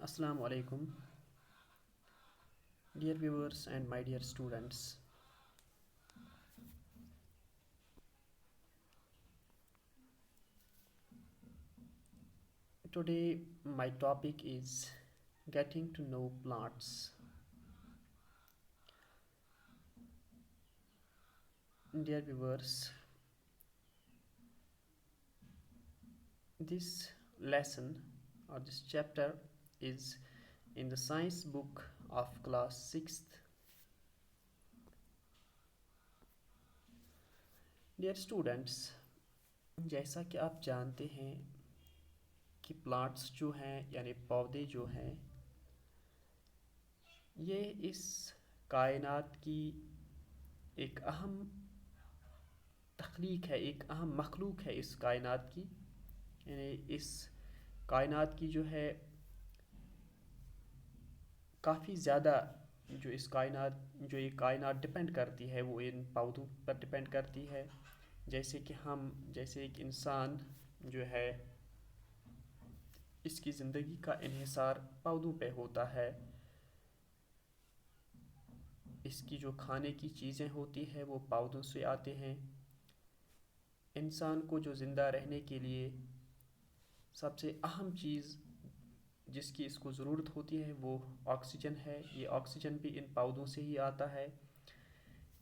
Assalamu alaikum, dear viewers and my dear students. Today, my topic is getting to know plants. Dear viewers, this lesson or this chapter is in the science book of class 6th. Dear students, जैसा कि आप जानते हैं कि plants जो हैं यानी पौधे जो हैं ये इस कायनात की एक अहम तख्लीक है, एक अहम मखलूक है इस कायनात की। यानी इस कायनात की जो है काफ़ी ज़्यादा जो इस कायनात जो ये कायनात डिपेंड करती है वो इन पौधों पर डिपेंड करती है। जैसे एक इंसान जो है इसकी ज़िंदगी का इन्हिसार पौधों पे होता है। इसकी जो खाने की चीज़ें होती है वो पौधों से आते हैं। इंसान को जो ज़िंदा रहने के लिए सबसे अहम चीज़ जिसकी इसको ज़रूरत होती है वो ऑक्सीजन है। ये ऑक्सीजन भी इन पौधों से ही आता है।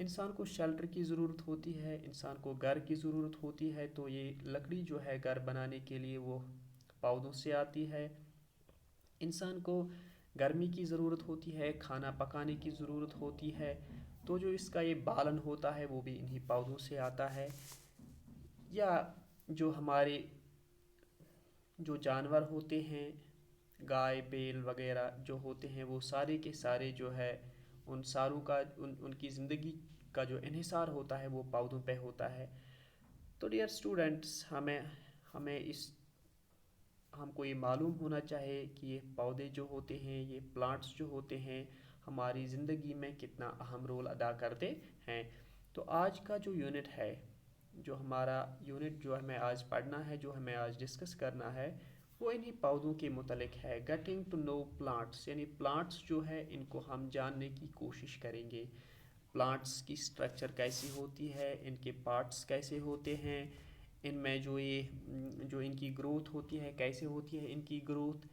इंसान को शेल्टर की ज़रूरत होती है, इंसान को घर की ज़रूरत होती है, तो ये लकड़ी जो है घर बनाने के लिए वो पौधों से आती है। इंसान को गर्मी की ज़रूरत होती है, खाना पकाने की ज़रूरत होती है, तो जो इसका ये बालन होता है वो भी इन्हीं पौधों से आता है। या जो हमारे जो जानवर होते हैं, गाय बैल वगैरह जो होते हैं वो सारे के सारे जो है उन सारों का उनकी ज़िंदगी का जो इन्हिसार होता है वो पौधों पे होता है। तो डियर स्टूडेंट्स, हमें हमें इस हमको ये मालूम होना चाहिए कि ये पौधे जो होते हैं, ये प्लांट्स जो होते हैं, हमारी ज़िंदगी में कितना अहम रोल अदा करते हैं। तो आज का जो यूनिट है, जो हमारा यूनिट जो हमें आज पढ़ना है, जो हमें आज डिस्कस करना है, वो इन्हीं पौधों के मुतलिक है। गेटिंग टू नो प्लांट्स, यानी प्लांट्स जो है इनको हम जानने की कोशिश करेंगे। प्लांट्स की स्ट्रक्चर कैसी होती है, इनके पार्ट्स कैसे होते हैं, इनमें जो इनकी ग्रोथ होती है कैसे होती है, इनकी ग्रोथ,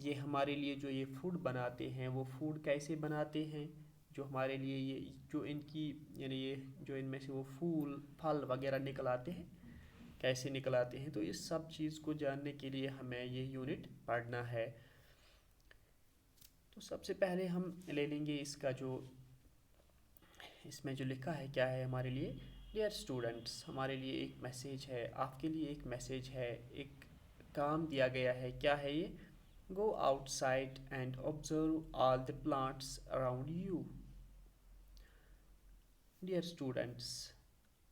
ये हमारे लिए जो ये फूड बनाते हैं वो फूड कैसे बनाते हैं, जो हमारे लिए ये जो इनकी यानी ये जो इनमें से वो फूल फल वगैरह निकल आते हैं कैसे निकल आते हैं। तो इस सब चीज़ को जानने के लिए हमें ये यूनिट पढ़ना है। तो सबसे पहले हम ले लेंगे इसका जो इसमें जो लिखा है क्या है हमारे लिए। डियर स्टूडेंट्स, हमारे लिए एक मैसेज है, आपके लिए एक मैसेज है, एक काम दिया गया है। क्या है ये? Go outside and observe all the plants around you. Dear students,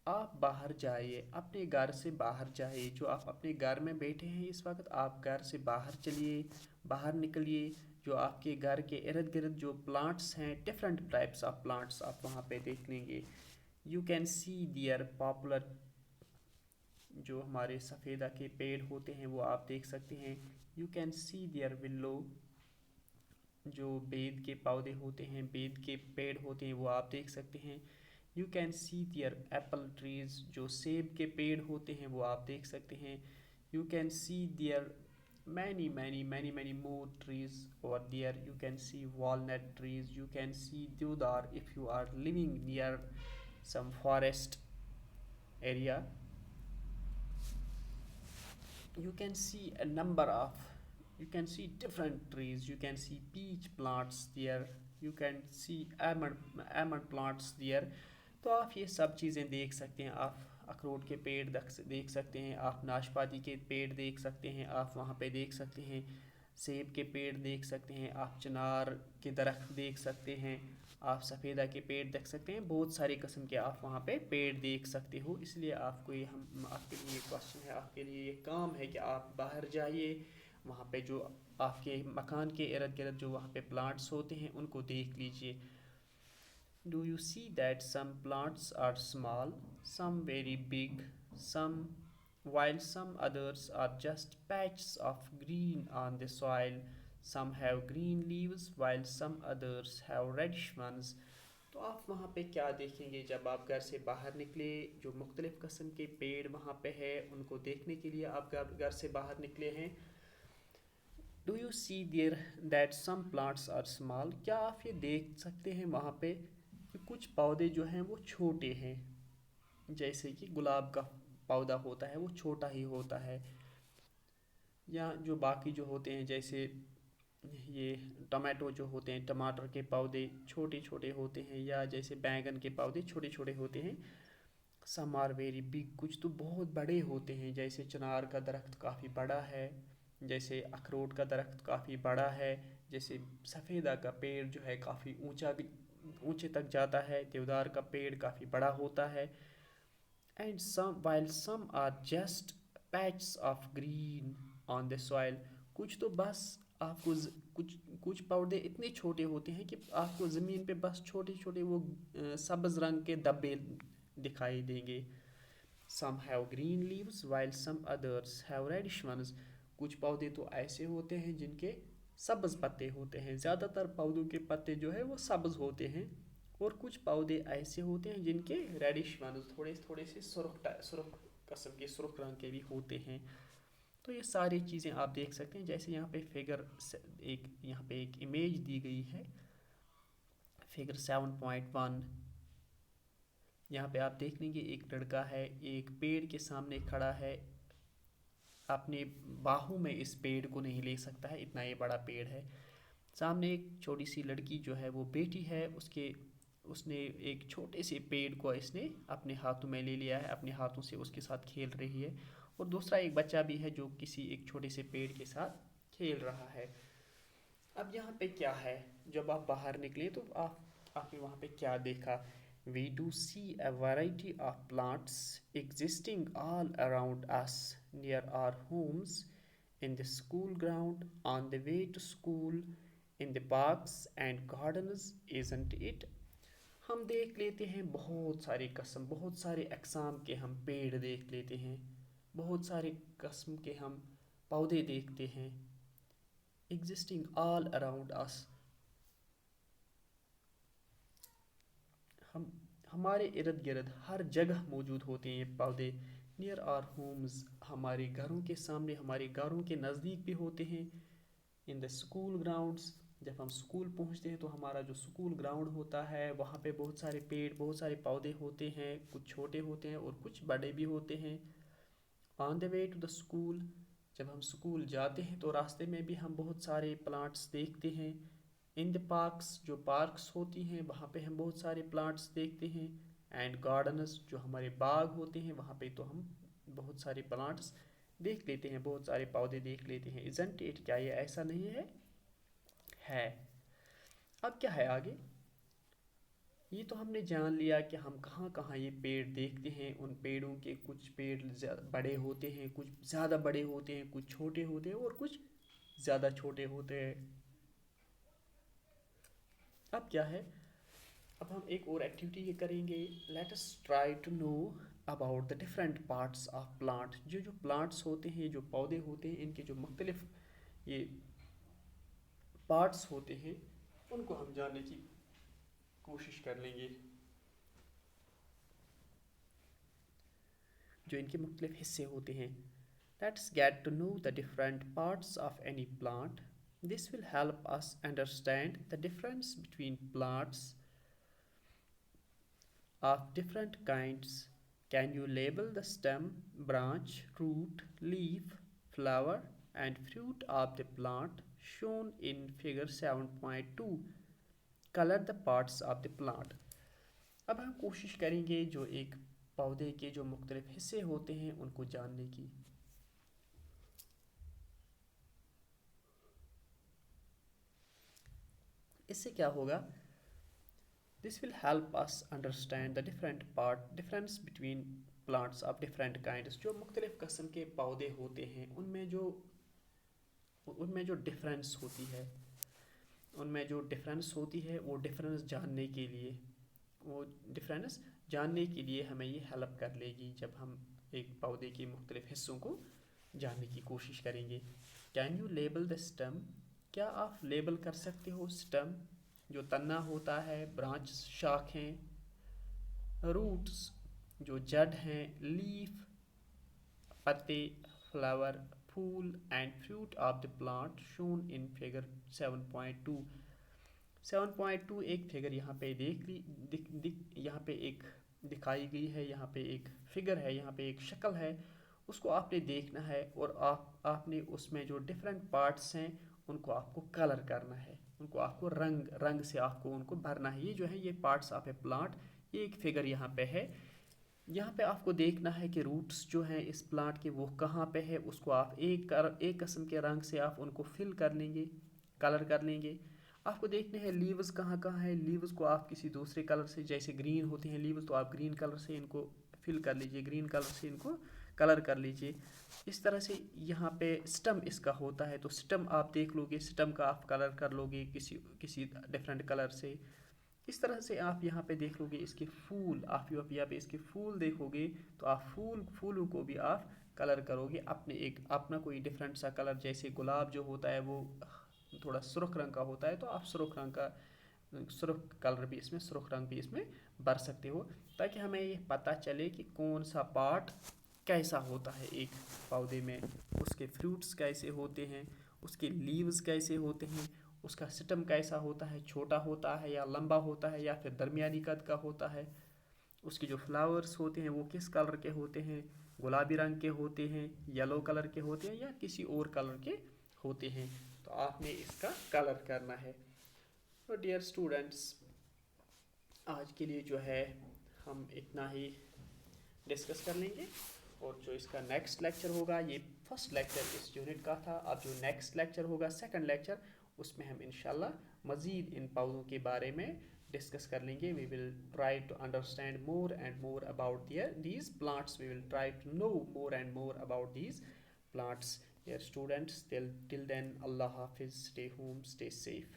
आप बाहर जाइए, अपने घर से बाहर जाइए। जो आप अपने घर में बैठे हैं इस वक्त, आप घर से बाहर चलिए, बाहर निकलिए। जो आपके घर के इर्द गिर्द जो प्लांट्स हैं, डिफरेंट टाइप्स ऑफ प्लांट्स आप वहाँ पे देख लेंगे। You can see there poplar, जो हमारे सफ़ेदा के पेड़ होते हैं वो आप देख सकते हैं। You can see there willow, जो बेद के पौधे होते हैं, बेद के पेड़ होते हैं वो आप देख सकते हैं। You can see there apple trees, जो सेब के पेड़ होते हैं वो आप देख सकते हैं। You can see there many more trees over there. You can see walnut trees, you can see deodar if you are living near some forest area. You can see a number of, you can see different trees, you can see peach plants there, you can see almond plants there. तो आप ये सब चीज़ें देख सकते हैं। आप अखरोट के पेड़ देख सकते हैं, आप नाशपाती के पेड़ देख सकते हैं, आप वहाँ पे देख सकते हैं सेब के पेड़ देख सकते हैं, आप चिनार के दरख्त देख सकते हैं, आप सफ़ेदा के पेड़ देख सकते हैं। बहुत सारे किस्म के आप वहाँ पे पेड़ देख सकते हो। इसलिए आपको ये हम आपके लिए क्वेश्चन है, आपके लिए ये काम है कि आप बाहर जाइए, वहाँ पे जो आपके मकान के इर्द गिर्द जो वहाँ पे प्लांट्स होते हैं उनको देख लीजिए। Do you see that some plants are small, some very big, some while some others are just patches of green on the soil. Some have green leaves while some others have reddish ones. تو آپ وہاں پہ کیا دیکھیں گے جب آپ گھر سے باہر نکلے؟ جو مختلف قسم کے پیڑ وہاں پہ ہے ان کو دیکھنے کے لیے آپ گھر سے باہر نکلے ہیں. Do you see there that some plants are small? کیا آپ یہ دیکھ سکتے ہیں وہاں پہ کہ کچھ پودے جو ہیں وہ چھوٹے ہیں؟ جیسے کہ گلاب کا پودا ہوتا ہے وہ چھوٹا ہی ہوتا ہے، یا جو باقی جو ہوتے ہیں جیسے یہ ٹمیٹو جو ہوتے ہیں، ٹماٹر کے پودے چھوٹے چھوٹے ہوتے ہیں، یا جیسے بیگن کے پودے چھوٹے چھوٹے ہوتے ہیں. سم آر ویری بگ، کچھ تو بہت بڑے ہوتے ہیں، جیسے چنار کا درخت کافی بڑا ہے، جیسے اخروٹ کا درخت کافی بڑا ہے، جیسے سفیدہ کا پیڑ جو ہے کافی اونچے تک جاتا ہے، دیودار کا پیڑ کافی بڑا ہوتا ہے. And while some are just patches of green on the soil. کچھ تو بس آپ کو کچھ پودے اتنے چھوٹے ہوتے ہیں کہ آپ کو زمین پہ بس چھوٹے چھوٹے وہ سبز رنگ کے دبے دکھائی دیں گے. Some have green leaves while some others have reddish ones. کچھ پودے تو ایسے ہوتے ہیں جن کے سبز پتے ہوتے ہیں، زیادہ تر پودوں کے پتے جو ہے وہ سبز ہوتے ہیں، اور کچھ پودے ایسے ہوتے ہیں جن کے ریڈش ونز تھوڑے تھوڑے سے سرخ قسم کے سرخ رنگ کے بھی ہوتے ہیں. تو یہ ساری چیزیں آپ دیکھ سکتے ہیں. جیسے یہاں پہ یہاں پہ ایک امیج دی گئی ہے، فگر 7.1. یہاں پہ آپ دیکھ لیں گے ایک لڑکا ہے، ایک پیڑ کے سامنے کھڑا ہے، اپنے باہوں میں اس پیڑ کو نہیں لے سکتا ہے، اتنا یہ بڑا پیڑ ہے. سامنے ایک چھوٹی سی لڑکی جو ہے وہ بیٹی ہے، اس نے ایک چھوٹے سے پیڑ کو اس نے اپنے ہاتھوں میں لے لیا ہے، اپنے ہاتھوں سے اس کے ساتھ کھیل رہی ہے، اور دوسرا ایک بچہ بھی ہے جو کسی ایک چھوٹے سے پیڑ کے ساتھ کھیل رہا ہے. اب یہاں پہ کیا ہے؟ جب آپ باہر نکلے تو آپ نے وہاں پہ کیا دیکھا؟ We do see a variety of plants existing all around us, near our homes, in the school ground, on the way to school, in the parks and gardens, isn't it? ہم دیکھ لیتے ہیں بہت سارے اقسام کے ہم پیڑ دیکھ لیتے ہیں، بہت سارے قسم کے ہم پودے دیکھتے ہیں. ایگزسٹنگ آل اراؤنڈ اس، ہمارے ارد گرد ہر جگہ موجود ہوتے ہیں یہ پودے. نیئر آر ہومز، ہمارے گھروں کے سامنے، ہمارے گھروں کے نزدیک بھی ہوتے ہیں. ان دا اسکول گراؤنڈس، جب ہم اسکول پہنچتے ہیں تو ہمارا جو اسکول گراؤنڈ ہوتا ہے وہاں پہ بہت سارے پیڑ، بہت سارے پودے ہوتے ہیں، کچھ چھوٹے ہوتے ہیں اور کچھ بڑے بھی ہوتے ہیں. آن دا وے ٹو دا اسکول، جب ہم اسکول جاتے ہیں تو راستے میں بھی ہم بہت سارے پلانٹس دیکھتے ہیں. ان دا پارکس، جو پارکس ہوتی ہیں وہاں پہ ہم بہت سارے پلانٹس دیکھتے ہیں. اینڈ گارڈنز، جو ہمارے باغ ہوتے ہیں وہاں پہ تو ہم بہت سارے پلانٹس دیکھ لیتے ہیں، بہت سارے پودے دیکھ لیتے ہیں. isn't it، کیا یہ ایسا نہیں ہے؟ اب کیا ہے آگے؟ یہ تو ہم نے جان لیا کہ ہم کہاں کہاں یہ پیڑ دیکھتے ہیں. ان پیڑوں کے کچھ پیڑ بڑے ہوتے ہیں، کچھ زیادہ بڑے ہوتے ہیں، کچھ چھوٹے ہوتے ہیں اور کچھ زیادہ چھوٹے ہوتے ہیں. اب کیا ہے؟ اب ہم ایک اور ایکٹیویٹی یہ کریں گے. Let us try to know about the different parts of plant. جو پلانٹس ہوتے ہیں، جو پودے ہوتے ہیں، ان کے جو مختلف یہ پارٹس ہوتے ہیں ان کو ہم جاننے کی کوشش کر لیں گے. جو ان کے مختلف حصے ہوتے ہیں. Let's get to know the different parts of any plant. This will help us understand the difference between plants of different kinds. Can you label the stem, branch, root, leaf, flower, and fruit of the plant shown in figure 7.2? Color the parts of the plant. اب ہم کوشش کریں گے جو ایک پودے کے جو مختلف حصے ہوتے ہیں ان کو جاننے کی. اس سے کیا ہوگا؟ This will help us understand the difference between plants of different kinds. جو مختلف قسم کے پودے ہوتے ہیں ان میں جو ڈفرینس ہوتی ہے وہ ڈفرینس جاننے کے لیے ہمیں یہ ہیلپ کر لے گی. جب ہم एक पौधे के मुख्तलिफ हिस्सों को जानने की कोशिश करेंगे। Can you label the stem, क्या आप लेबल कर सकते हो स्टेम जो तना होता है, ब्रांच शाख हैं, रूट्स जो जड़ हैं, लीफ पत्ते, फ्लावर फूल and fruit of the plant shown in figure 7.2। 7.2 एक फिगर यहाँ पे यहाँ पे एक दिखाई गई है, यहाँ पे एक फिगर है, यहाँ पे एक शक्ल है, उसको आपने देखना है और आपने उसमें जो डिफरेंट पार्ट्स हैं उनको आपको कलर करना है, उनको आपको रंग से आपको उनको भरना है। ये जो है ये पार्ट्स ऑफ ए प्लांट, ये एक फिगर यहाँ पे है। यहाँ पे आपको देखना है कि रूट्स जो हैं इस प्लांट के वो कहाँ पे है, उसको आप एक किस्म के रंग से आप उनको फिल कर लेंगे, कलर कर लेंगे। आपको देखने हैं लीव्स कहाँ कहाँ है, लीव्स को आप किसी दूसरे कलर से, जैसे ग्रीन होते हैं लीव्स, तो आप ग्रीन कलर से इनको फिल कर लीजिए, ग्रीन कलर से इनको कलर कर लीजिए। इस तरह से यहाँ पे स्टम इसका होता है, तो स्टम आप देख लोगे, स्टम का आप कलर कर लोगे किसी डिफरेंट कलर से। इस तरह से आप यहाँ पे देख लोगे इसके फूल, आप यहाँ पे इसके फूल देखोगे तो आप फूलों को भी आप कलर करोगे अपना कोई डिफरेंट सा कलर। जैसे गुलाब जो होता है वो थोड़ा सुर्ख रंग का होता है, तो आप सुर्ख कलर भी इसमें, सुर्ख रंग भी इसमें भर सकते हो, ताकि हमें ये पता चले कि कौन सा पार्ट कैसा होता है एक पौधे में, उसके फ्रूट्स कैसे होते हैं, उसके लीव्स कैसे होते हैं, उसका स्टेम कैसा होता है, छोटा होता है या लंबा होता है या फिर दरमियानी कद का होता है, उसके जो फ्लावर्स होते हैं वो किस कलर के होते हैं, गुलाबी रंग के होते हैं, येलो कलर के होते हैं या किसी और कलर के होते हैं। तो आपने इसका कलर करना है। तो डियर स्टूडेंट्स, आज के लिए जो है हम इतना ही डिस्कस कर लेंगे, और जो इसका नेक्स्ट लेक्चर होगा, ये फर्स्ट लेक्चर इस यूनिट का था, अब जो नेक्स्ट लेक्चर होगा सेकंड लेक्चर, उसमें हम इंशाल्लाह मज़ीद इन पौधों के बारे में डिस्कस कर लेंगे। We will try to understand more and more about these plants, we will try to know more and more about these plants. Dear students, till then, Allah Hafiz, stay home, stay safe.